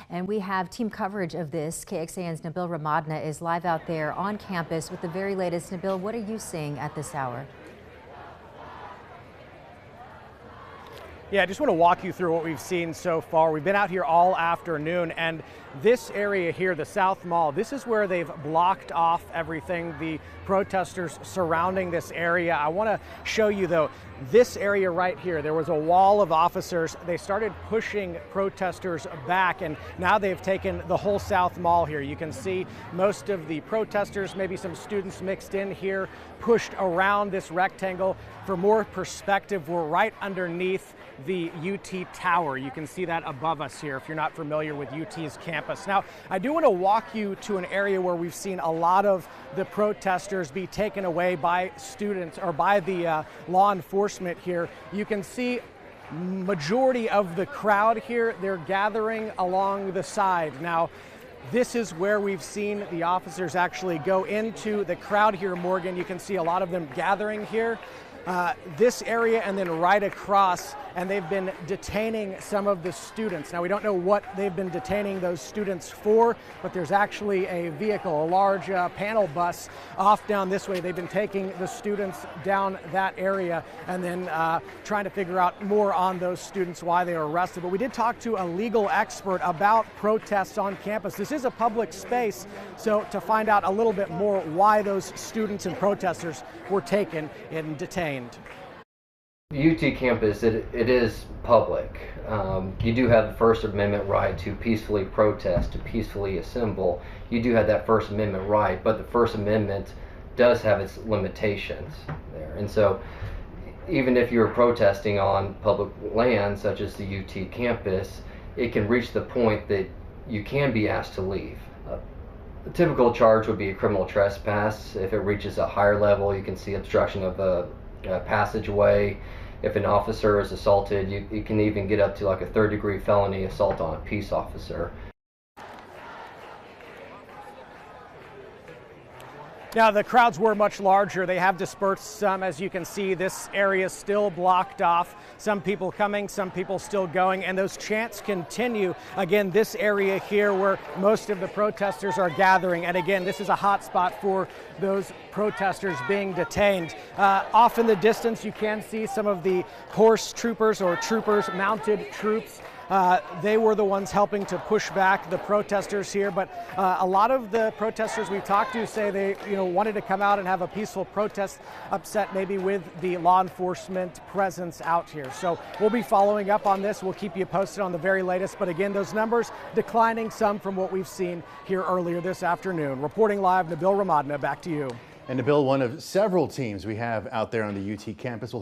And we have team coverage of this. KXAN's Nabil Ramadna is live out there on campus with the very latest. Nabil, what are you seeing at this hour? Yeah, I just want to walk you through what we've seen so far. We've been out here all afternoon, and this area here, the South Mall, this is where they've blocked off everything, the protesters surrounding this area. I want to show you, though, this area right here. There was a wall of officers. They started pushing protesters back, and now they've taken the whole South Mall here. You can see most of the protesters, maybe some students mixed in here, pushed around this rectangle. For more perspective, we're right underneath the UT Tower. You can see that above us here if you're not familiar with UT's campus. Now, I do want to walk you to an area where we've seen a lot of the protesters be taken away by students or by the law enforcement here. You can see majority of the crowd here, they're gathering along the side. Now, this is where we've seen the officers actually go into the crowd here, Morgan. You can see a lot of them gathering here. This area and then right across, and they've been detaining some of the students. Now, we don't know what they've been detaining those students for, but there's actually a vehicle, a large panel bus off down this way. They've been taking the students down that area and then trying to figure out more on those students, why they were arrested. But we did talk to a legal expert about protests on campus. This is a public space, so to find out a little bit more why those students and protesters were taken and detained. The UT campus, it is public. You do have the First Amendment right to peacefully protest, to peacefully assemble. You do have that First Amendment right, but the First Amendment does have its limitations there. And so even if you're protesting on public land, such as the UT campus, it can reach the point that you can be asked to leave. The typical charge would be a criminal trespass. If it reaches a higher level, you can see obstruction of a passageway. If an officer is assaulted, you can even get up to like a third-degree felony assault on a peace officer. Now, the crowds were much larger. They have dispersed some. As you can see, this area is still blocked off. Some people coming, some people still going, and those chants continue. Again, this area here where most of the protesters are gathering, and again, this is a hot spot for those protesters being detained. Off in the distance, you can see some of the horse troopers or troopers, mounted troops. They were the ones helping to push back the protesters here, but a lot of the protesters we've talked to say they wanted to come out and have a peaceful protest, upset maybe with the law enforcement presence out here. So we'll be following up on this. We'll keep you posted on the very latest, but again, those numbers declining some from what we've seen here earlier this afternoon. Reporting live, Nabil Ramadna, back to you. And Nabil, one of several teams we have out there on the UT campus will